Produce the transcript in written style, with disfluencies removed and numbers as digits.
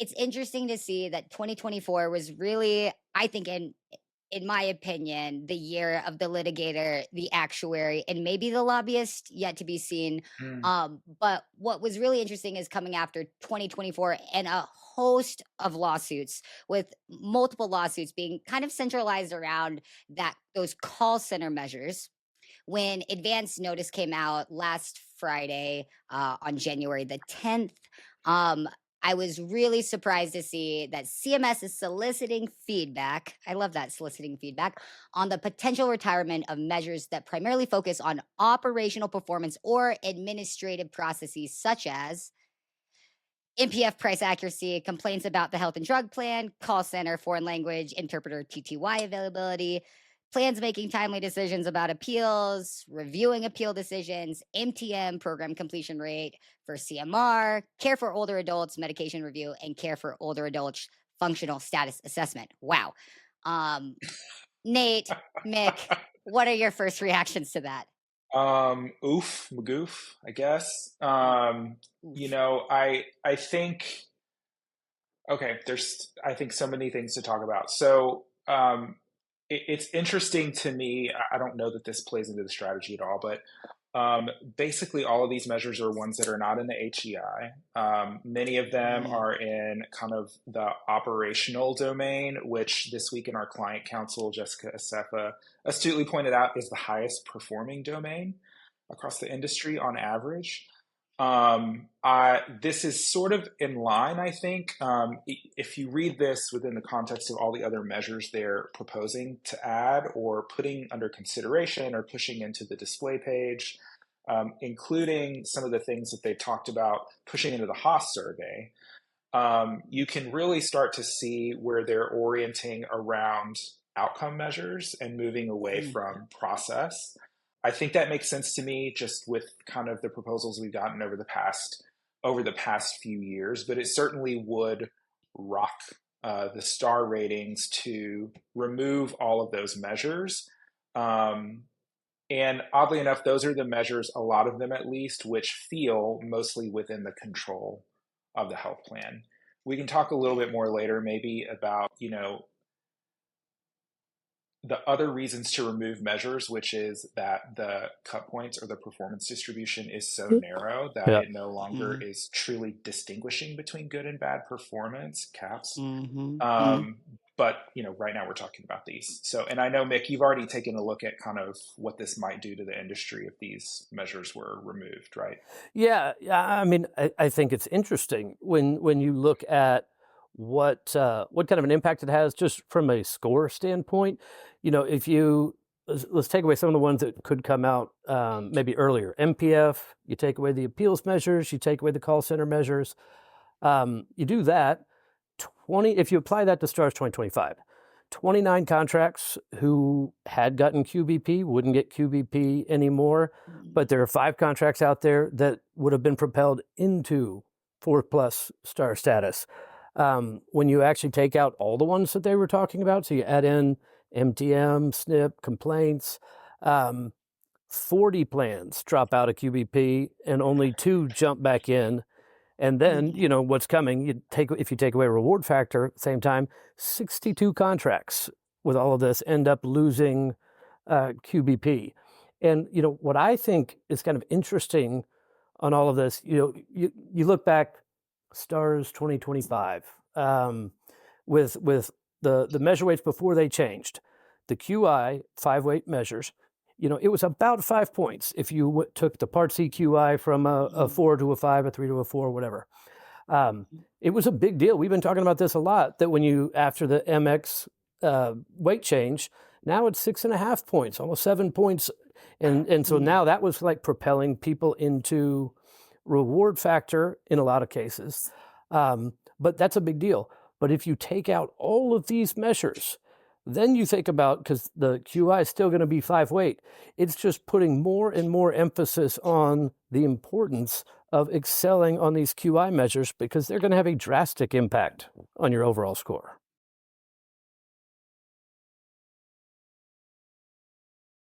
it's interesting to see that 2024 was really, I think, in my opinion, the year of the litigator, the actuary, and maybe the lobbyist, yet to be seen. Mm, But what was really interesting is coming after 2024 and a host of lawsuits, with multiple lawsuits being kind of centralized around those call center measures. When advance notice came out last Friday, on January the 10th, I was really surprised to see that CMS is soliciting feedback. I love that, soliciting feedback on the potential retirement of measures that primarily focus on operational performance or administrative processes, such as NPF price accuracy, complaints about the health and drug plan, call center, foreign language, interpreter TTY availability, plans making timely decisions about appeals, reviewing appeal decisions, MTM, program completion rate for CMR, care for older adults, medication review, and care for older adults, functional status assessment. Wow. Um, Nate, Mick, what are your first reactions to that? oof, magoof, I guess. Oof. I think okay, there's I think so many things to talk about. So it's interesting to me. I don't know that this plays into the strategy at all, but basically all of these measures are ones that are not in the HEI. Many of them Mm, are in kind of the operational domain, which this week in our client council, Jessica Acefa astutely pointed out is the highest performing domain across the industry on average. This is sort of in line, I think. If you read this within the context of all the other measures they're proposing to add or putting under consideration or pushing into the display page, including some of the things that they talked about pushing into the Haas survey, you can really start to see where they're orienting around outcome measures and moving away mm, from process. I think that makes sense to me just with kind of the proposals we've gotten over the past few years, but it certainly would rock the star ratings to remove all of those measures. Um, and oddly enough, those are the measures, a lot of them at least, which feel mostly within the control of the health plan. We can talk a little bit more later, maybe about, the other reasons to remove measures, which is that the cut points or the performance distribution is so narrow that Yeah. it no longer mm, is truly distinguishing between good and bad performance caps. mhm, mm. Um, but right now we're talking about these. So, and I know Mick, you've already taken a look at kind of what this might do to the industry if these measures were removed, right? Yeah, I mean, I think it's interesting when you look at what kind of an impact it has just from a score standpoint. If let's take away some of the ones that could come out maybe earlier. MPF, you take away the appeals measures, you take away the call center measures. You do that. If you apply that to STARS 2025, 29 contracts who had gotten QBP wouldn't get QBP anymore, Mm, but there are 5 contracts out there that would have been propelled into 4+ star status. When you actually take out all the ones that they were talking about, so you add in MTM, SNP, complaints, 40 plans drop out of QBP and only 2 jump back in. And then, mhm, what's coming, if you take away reward factor at the same time, 62 contracts with all of this end up losing QBP. And, what I think is kind of interesting on all of this, you look back, STARS 2025, with the measure weights before they changed, the QI 5-weight measures, it was about 5 points if you took the Part C QI from a mhm, 4 to a 5, a 3 to a 4, whatever. It was a big deal. We've been talking about this a lot, that after the MX weight change, now it's 6.5 points, almost 7 points. And so mm. now that was like propelling people into reward factor in a lot of cases. But that's a big deal. But if you take out all of these measures, then you think about, because the QI is still going to be 5-weight, it's just putting more and more emphasis on the importance of excelling on these QI measures because they're going to have a drastic impact on your overall score.